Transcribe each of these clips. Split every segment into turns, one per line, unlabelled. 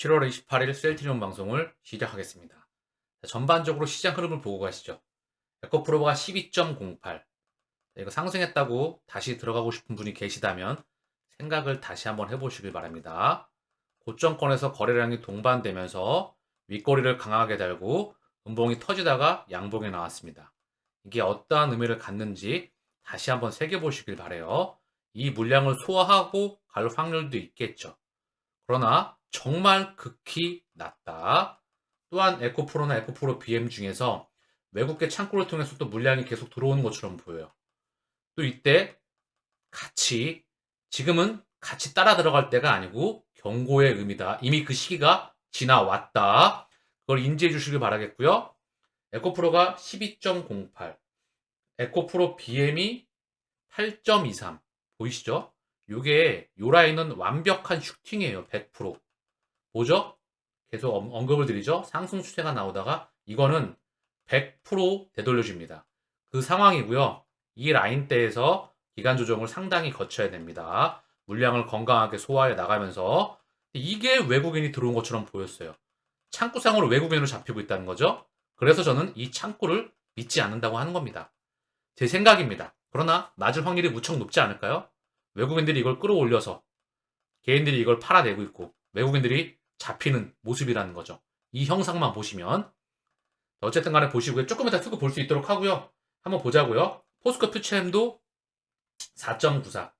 7월 28일 셀트리온 방송을 시작하겠습니다. 전반적으로 시장 흐름을 보고 가시죠. 에코프로가 12.08. 이거 상승했다고 다시 들어가고 싶은 분이 계시다면 생각을 다시 한번 해보시길 바랍니다. 고점권에서 거래량이 동반되면서 윗꼬리를 강하게 달고 음봉이 터지다가 양봉에 나왔습니다. 이게 어떠한 의미를 갖는지 다시 한번 새겨보시길 바래요. 이 물량을 소화하고 갈 확률도 있겠죠. 그러나 정말 극히 낮다. 또한 에코프로나 에코프로 BM 중에서 외국계 창구를 통해서 또 물량이 계속 들어오는 것처럼 보여요. 또 이때 같이 지금은 같이 따라 들어갈 때가 아니고 경고의 의미다. 이미 그 시기가 지나왔다. 그걸 인지해 주시길 바라겠고요. 에코프로가 12.08, 에코프로 BM이 8.23 보이시죠? 요게 요 라인은 완벽한 슈팅이에요. 100%. 뭐죠? 계속 언급을 드리죠. 상승 추세가 나오다가 이거는 100% 되돌려줍니다. 그 상황이고요. 이 라인대에서 기간 조정을 상당히 거쳐야 됩니다. 물량을 건강하게 소화해 나가면서 이게 외국인이 들어온 것처럼 보였어요. 창구상으로 외국인으로 잡히고 있다는 거죠. 그래서 저는 이 창구를 믿지 않는다고 하는 겁니다. 제 생각입니다. 그러나 맞을 확률이 무척 높지 않을까요? 외국인들이 이걸 끌어올려서 개인들이 이걸 팔아내고 있고 외국인들이 잡히는 모습이라는 거죠. 이 형상만 보시면 어쨌든 간에 보시고요. 조금 이따 수급 볼 수 있도록 하고요. 한번 보자고요. 포스코 퓨처엠도 4.94.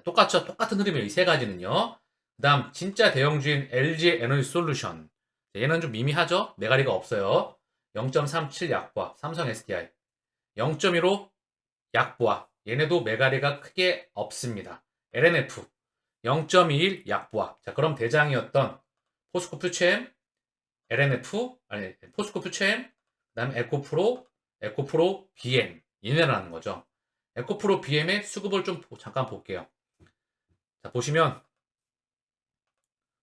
똑같죠? 똑같은 흐름이에요. 이 세 가지는요. 그 다음 진짜 대형주인 LG 에너지 솔루션. 얘는 좀 미미하죠? 매가리가 없어요. 0.37 약보합. 삼성 SDI. 0.15 약보합. 얘네도 매가리가 크게 없습니다. LNF. 0.21 약보합. 자, 그럼 대장이었던 포스코 퓨처엠, LNF, 아니, 포스코 퓨처엠, 그 다음에 에코프로, 에코프로 BM. 얘네라는 거죠. 에코프로 BM의 수급을 좀 잠깐 볼게요. 자, 보시면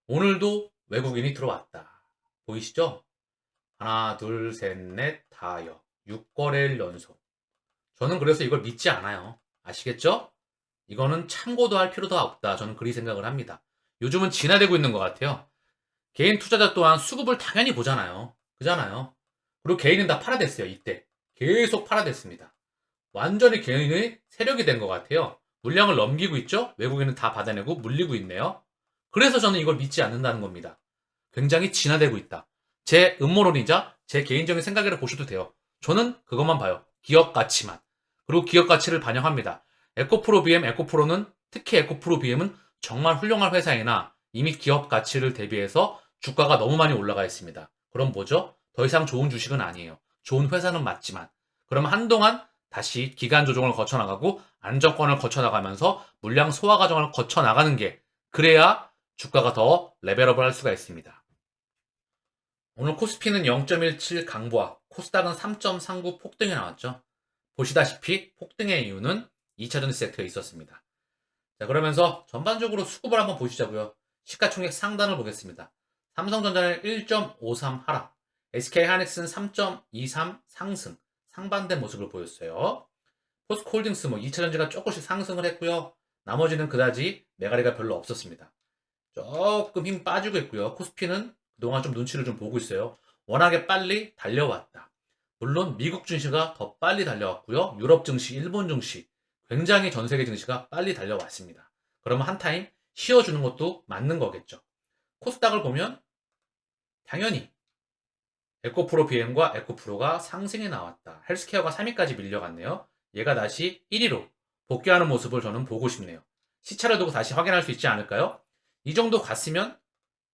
오늘도 외국인이 들어왔다. 보이시죠? 하나, 둘, 셋, 넷, 다여. 6거래일 연속. 저는 그래서 이걸 믿지 않아요. 아시겠죠? 이거는 참고도 할 필요도 없다. 저는 그리 생각을 합니다. 요즘은 진화되고 있는 것 같아요. 개인 투자자 또한 수급을 당연히 보잖아요. 그잖아요. 그리고 개인은 다 팔아댔어요. 이때. 계속 팔아댔습니다. 완전히 개인의 세력이 된 것 같아요. 물량을 넘기고 있죠? 외국인은 다 받아내고 물리고 있네요. 그래서 저는 이걸 믿지 않는다는 겁니다. 굉장히 진화되고 있다. 제 음모론이자 제 개인적인 생각이라 보셔도 돼요. 저는 그것만 봐요. 기업 가치만. 그리고 기업 가치를 반영합니다. 에코프로 BM, 에코프로는 특히 에코프로 BM은 정말 훌륭한 회사이나 이미 기업 가치를 대비해서 주가가 너무 많이 올라가 있습니다. 그럼 뭐죠? 더 이상 좋은 주식은 아니에요. 좋은 회사는 맞지만. 그러면 한동안 다시 기간 조정을 거쳐나가고 안정권을 거쳐나가면서 물량 소화 과정을 거쳐나가는 게 그래야 주가가 더 레벨업을 할 수가 있습니다. 오늘 코스피는 0.17 강보합, 코스닥은 3.39 폭등이 나왔죠. 보시다시피 폭등의 이유는 2차전지 섹터에 있었습니다. 자, 그러면서 전반적으로 수급을 한번 보시자고요. 시가총액 상단을 보겠습니다. 삼성전자는 1.53 하락, SK하이닉스는 3.23 상승, 상반된 모습을 보였어요. 포스코홀딩스 2차전지가 조금씩 상승을 했고요. 나머지는 그다지 매가리가 별로 없었습니다. 조금 힘 빠지고 있고요. 코스피는 그동안 좀 눈치를 좀 보고 있어요. 워낙에 빨리 달려왔다. 물론 미국 증시가 더 빨리 달려왔고요. 유럽 증시, 일본 증시, 굉장히 전 세계 증시가 빨리 달려왔습니다. 그러면 한 타임 쉬어주는 것도 맞는 거겠죠. 코스닥을 보면 당연히 에코프로 BM과 에코프로가 상승에 나왔다. 헬스케어가 3위까지 밀려갔네요. 얘가 다시 1위로 복귀하는 모습을 저는 보고 싶네요. 시차를 두고 다시 확인할 수 있지 않을까요? 이 정도 갔으면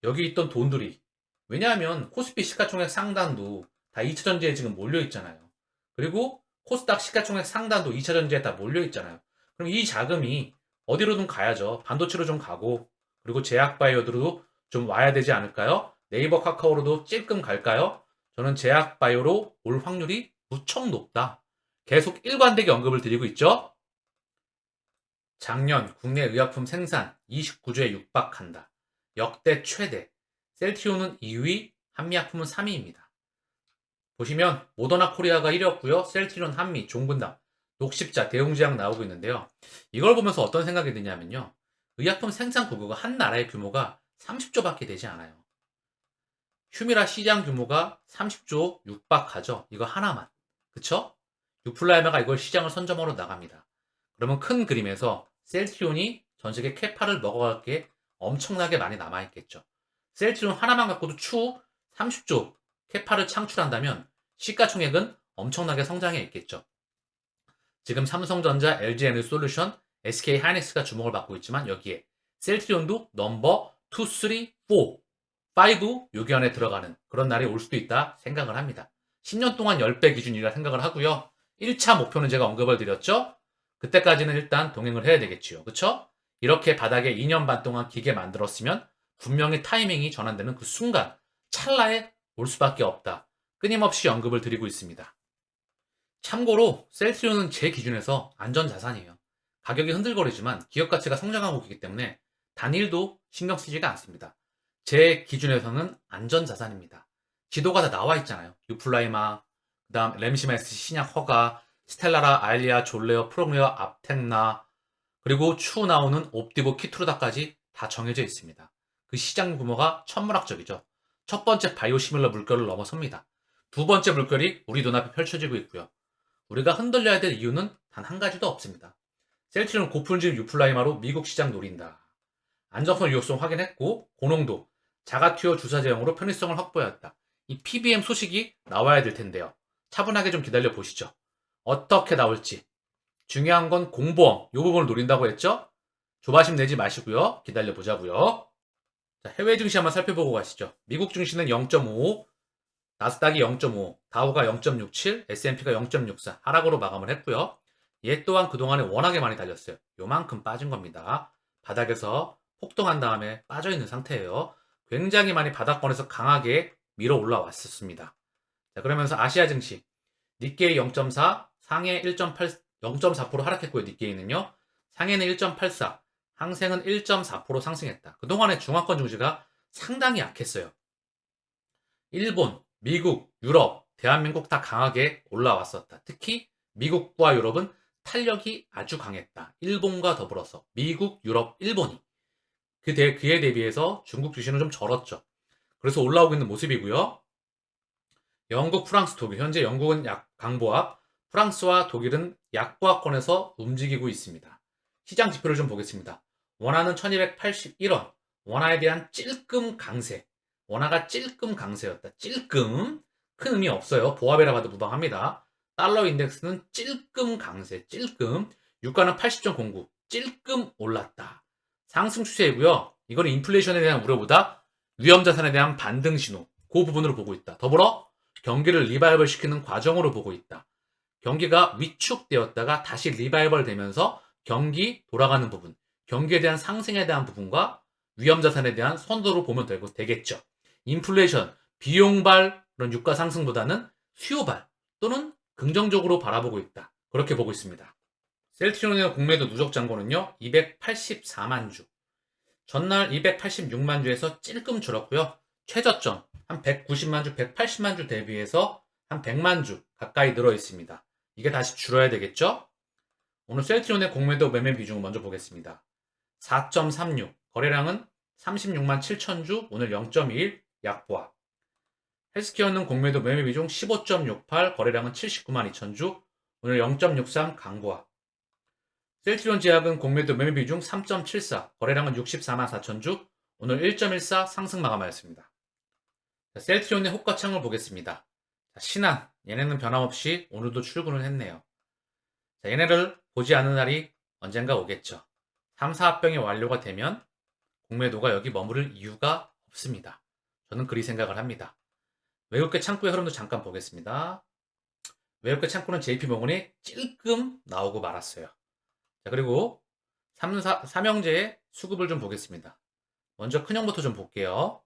여기 있던 돈들이, 왜냐하면 코스피 시가총액 상단도 다 2차전지에 지금 몰려있잖아요. 그리고 코스닥 시가총액 상단도 2차전지에 다 몰려있잖아요. 그럼 이 자금이 어디로든 가야죠. 반도체로 좀 가고, 그리고 제약바이오로 좀 와야 되지 않을까요? 네이버 카카오로도 찔끔 갈까요? 저는 제약바이오로 올 확률이 무척 높다. 계속 일관되게 언급을 드리고 있죠. 작년 국내 의약품 생산 29조에 육박한다. 역대 최대. 셀트리온은 2위, 한미약품은 3위입니다. 보시면 모더나 코리아가 1위였고요. 셀트리온, 한미, 종근당, 녹십자, 대웅제약 나오고 있는데요. 이걸 보면서 어떤 생각이 드냐면요. 의약품 생산 구조가 한 나라의 규모가 30조밖에 되지 않아요. 휴미라 시장 규모가 30조 육박하죠. 이거 하나만. 그쵸? 유플라이마가 이걸 시장을 선점하러 나갑니다. 그러면 큰 그림에서 셀트리온이 전 세계 캐파를 먹어갈 게 엄청나게 많이 남아있겠죠. 셀트리온 하나만 갖고도 추후 30조 캐파를 창출한다면 시가총액은 엄청나게 성장해 있겠죠. 지금 삼성전자, LG에너지솔루션, SK하이닉스가 주목을 받고 있지만 여기에 셀트리온도 넘버 2, 3, 4, 5 여기 안에 들어가는 그런 날이 올 수도 있다 생각을 합니다. 10년 동안 10배 기준이라 생각을 하고요. 1차 목표는 제가 언급을 드렸죠. 그때까지는 일단 동행을 해야 되겠지요. 그쵸? 이렇게 바닥에 2년 반 동안 기계 만들었으면 분명히 타이밍이 전환되는 그 순간 찰나에 올 수밖에 없다. 끊임없이 언급을 드리고 있습니다. 참고로 셀트리온은 제 기준에서 안전자산이에요. 가격이 흔들거리지만 기업 가치가 성장하고 있기 때문에 단일도 신경 쓰지가 않습니다. 제 기준에서는 안전자산입니다. 지도가 다 나와 있잖아요. 유플라이마, 그 다음 램시메스, 신약, 허가, 스텔라라, 아일리아, 졸레어, 프로미어, 앞텍나, 그리고 추후 나오는 옵티보, 키트루다까지 다 정해져 있습니다. 그 시장 규모가 천문학적이죠. 첫 번째 바이오시밀러 물결을 넘어섭니다. 두 번째 물결이 우리 눈앞에 펼쳐지고 있고요. 우리가 흔들려야 될 이유는 단 한 가지도 없습니다. 셀트리온 고품질 유플라이마로 미국 시장 노린다. 안정성, 유효성 확인했고 고농도, 자가투여 주사제형으로 편의성을 확보했다. 이 PBM 소식이 나와야 될 텐데요. 차분하게 좀 기다려 보시죠. 어떻게 나올지. 중요한 건 공보험, 이 부분을 노린다고 했죠? 조바심 내지 마시고요. 기다려 보자고요. 자, 해외 증시 한번 살펴보고 가시죠. 미국 증시는 0.55, 나스닥이 0.5, 다우가 0.67, S&P가 0.64 하락으로 마감을 했고요. 얘 또한 그동안에 워낙에 많이 달렸어요. 요만큼 빠진 겁니다. 바닥에서 폭등한 다음에 빠져있는 상태예요. 굉장히 많이 바닥권에서 강하게 밀어 올라왔었습니다. 자, 그러면서 아시아 증시 니케이 0.4, 상해 1.8, 0.4% 하락했고요. 니케이는요. 상해는 1.84, 항생은 1.4% 상승했다. 그동안에 중화권 증시가 상당히 약했어요. 일본, 미국, 유럽, 대한민국 다 강하게 올라왔었다. 특히 미국과 유럽은 탄력이 아주 강했다. 일본과 더불어서 미국, 유럽, 일본이 그에 대비해서 중국 주식은 좀 절었죠. 그래서 올라오고 있는 모습이고요. 영국, 프랑스, 독일 현재 영국은 강보합, 프랑스와 독일은 약보합권에서 움직이고 있습니다. 시장 지표를 좀 보겠습니다. 원화는 1281원, 원화에 대한 찔끔 강세, 원화가 찔끔 강세였다. 찔끔 큰 의미 없어요. 보합이라 봐도 무방합니다. 달러 인덱스는 찔끔 강세, 찔끔 유가는 80.09, 찔끔 올랐다. 상승 추세이고요. 이거는 인플레이션에 대한 우려보다 위험자산에 대한 반등 신호, 그 부분으로 보고 있다. 더불어 경기를 리바이벌 시키는 과정으로 보고 있다. 경기가 위축되었다가 다시 리바이벌 되면서 경기 돌아가는 부분, 경기에 대한 상승에 대한 부분과 위험자산에 대한 선도로 보면 되겠죠. 인플레이션, 비용발 그런 유가 상승보다는 수요발 또는 긍정적으로 바라보고 있다. 그렇게 보고 있습니다. 셀트리온의 공매도 누적 잔고는요. 284만 주. 전날 286만 주에서 찔끔 줄었고요. 최저점 한 190만 주, 180만 주 대비해서 한 100만 주 가까이 늘어 있습니다. 이게 다시 줄어야 되겠죠? 오늘 셀트리온의 공매도 매매 비중을 먼저 보겠습니다. 4.36, 거래량은 36만 7천 주, 오늘 0.21 약보합. 헬스케어는 공매도 매매 비중 15.68, 거래량은 79만 2천 주, 오늘 0.63 강보합. 셀트리온 제약은 공매도 매매 비중 3.74, 거래량은 64만 4천 주, 오늘 1.14 상승 마감하였습니다. 셀트리온의 호가창을 보겠습니다. 신한, 얘네는 변함없이 오늘도 출근을 했네요. 얘네를 보지 않는 날이 언젠가 오겠죠. 3사 합병이 완료가 되면 공매도가 여기 머무를 이유가 없습니다. 저는 그리 생각을 합니다. 외국계 창구의 흐름도 잠깐 보겠습니다. 외국계 창구는 JP모건이 찔끔 나오고 말았어요. 자, 그리고 삼형제의 수급을 좀 보겠습니다. 먼저 큰형부터 좀 볼게요.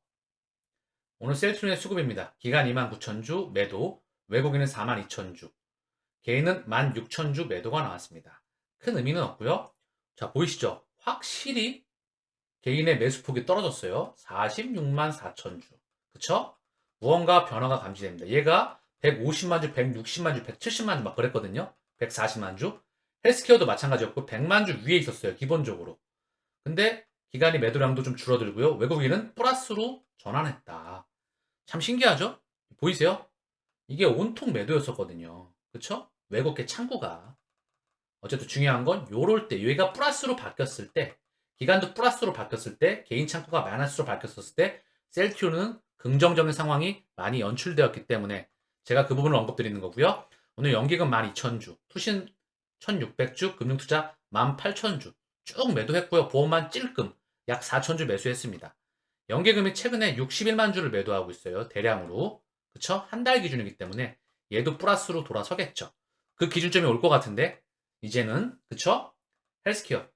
오늘 셀트리온의 수급입니다. 기간 29,000주 매도, 외국인은 42,000주, 개인은 16,000주 매도가 나왔습니다. 큰 의미는 없고요. 자, 보이시죠? 확실히 개인의 매수폭이 떨어졌어요. 46만 4천 주. 그쵸? 무언가 변화가 감지됩니다. 얘가 150만 주, 160만 주, 170만 주 막 그랬거든요. 140만 주. 헬스케어도 마찬가지였고 100만 주 위에 있었어요. 기본적으로. 근데 기간이 매도량도 좀 줄어들고요. 외국인은 플러스로 전환했다. 참 신기하죠? 보이세요? 이게 온통 매도였었거든요. 그쵸? 외국계 창구가. 어쨌든 중요한 건 요럴 때 얘가 플러스로 바뀌었을 때 기간도 플러스로 바뀌었을 때 개인 창구가 마이너스로 바뀌었을 때 셀트리온은 긍정적인 상황이 많이 연출되었기 때문에 제가 그 부분을 언급드리는 거고요. 오늘 연기금 12,000주, 투신 1,600주, 금융투자 18,000주 쭉 매도했고요. 보험만 찔끔 약 4,000주 매수했습니다. 연기금이 최근에 61만 주를 매도하고 있어요. 대량으로. 그쵸? 한 달 기준이기 때문에 얘도 플러스로 돌아서겠죠. 그 기준점이 올 것 같은데 이제는 그쵸? 헬스케어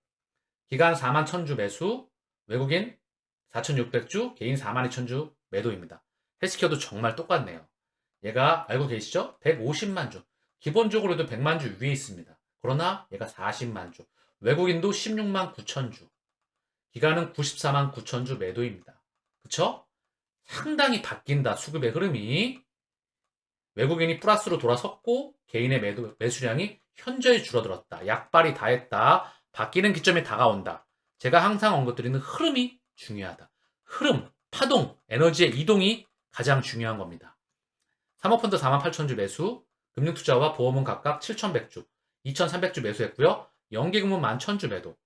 기간 4만 1000주 매수 외국인 4,600주 개인 4만 2000주 매도입니다. 헬스케어도 정말 똑같네요. 얘가 알고 계시죠? 150만 주 기본적으로도 100만 주 위에 있습니다. 그러나 얘가 40만 주 외국인도 16만 9천 주 기간은 94만 9천 주 매도입니다. 그쵸? 상당히 바뀐다 수급의 흐름이 외국인이 플러스로 돌아섰고 개인의 매수량이 현저히 줄어들었다. 약발이 다 했다. 바뀌는 기점이 다가온다. 제가 항상 언급드리는 흐름이 중요하다. 흐름, 파동, 에너지의 이동이 가장 중요한 겁니다. 사모펀드 48,000주 매수, 금융투자와 보험은 각각 7,100주, 2,300주 매수했고요. 연기금은 11,000주 매도.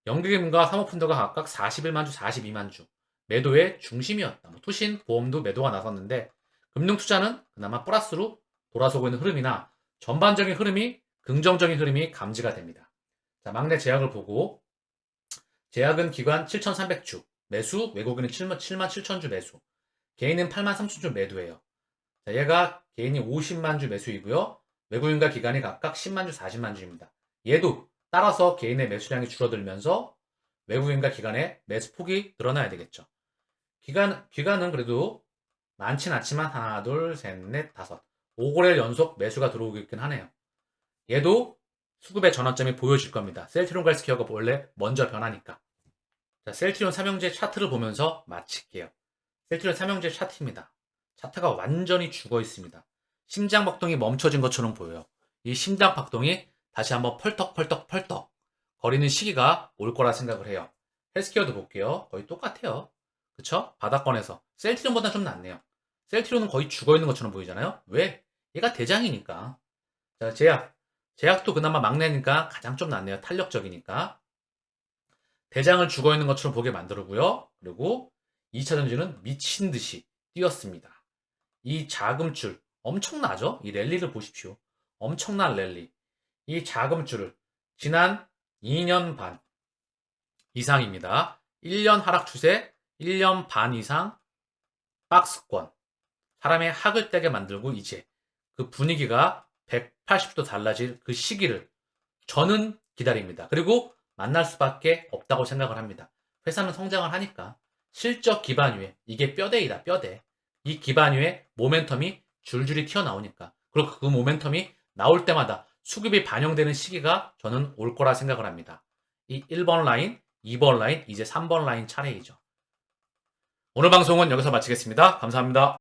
연기금과 사모펀드가 각각 41만 주, 42만 주 매도의 중심이었다. 투신, 보험도 매도가 나섰는데 금융투자는 그나마 플러스로 돌아서고 있는 흐름이나 전반적인 흐름이 긍정적인 흐름이 감지가 됩니다. 자, 막내 제약을 보고 제약은 기관 7,300주 매수, 외국인은 7만 7천주 매수, 개인은 8만 3천주 매도예요. 자, 얘가 개인이 50만 주 매수이고요. 외국인과 기관이 각각 10만 주, 40만 주입니다. 얘도 따라서 개인의 매수량이 줄어들면서 외국인과 기관의 매수폭이 늘어나야 되겠죠. 기관은 그래도 많진 않지만 하나, 둘, 셋, 넷, 다섯 5거래일 연속 매수가 들어오고 있긴 하네요. 얘도 수급의 전환점이 보여질 겁니다. 셀트리온 헬스케어가 원래 먼저 변하니까. 자, 셀트리온 삼형제 차트를 보면서 마칠게요. 셀트리온 삼형제 차트입니다. 차트가 완전히 죽어 있습니다. 심장 박동이 멈춰진 것처럼 보여요. 이 심장 박동이 다시 한번 펄떡펄떡 거리는 시기가 올 거라 생각을 해요. 헬스케어도 볼게요. 거의 똑같아요. 그쵸? 바닥권에서 셀트리온보다 좀 낫네요. 셀트리온은 거의 죽어있는 것처럼 보이잖아요. 왜? 얘가 대장이니까. 자, 제약도 그나마 막내니까 가장 좀 낫네요. 탄력적이니까. 대장을 죽어있는 것처럼 보게 만들고요. 그리고 2차전지는 미친 듯이 뛰었습니다. 이 자금줄 엄청나죠? 이 랠리를 보십시오. 엄청난 랠리. 이 자금줄을 지난 2년 반 이상입니다. 1년 하락 추세, 1년 반 이상 박스권. 사람의 학을 떼게 만들고 이제 그 분위기가 180도 달라질 그 시기를 저는 기다립니다. 그리고 만날 수밖에 없다고 생각을 합니다. 회사는 성장을 하니까 실적 기반 위에 이게 뼈대이다 뼈대. 이 기반 위에 모멘텀이 줄줄이 튀어나오니까 그리고 그 모멘텀이 나올 때마다 수급이 반영되는 시기가 저는 올 거라 생각을 합니다. 이 1번 라인, 2번 라인, 이제 3번 라인 차례이죠. 오늘 방송은 여기서 마치겠습니다. 감사합니다.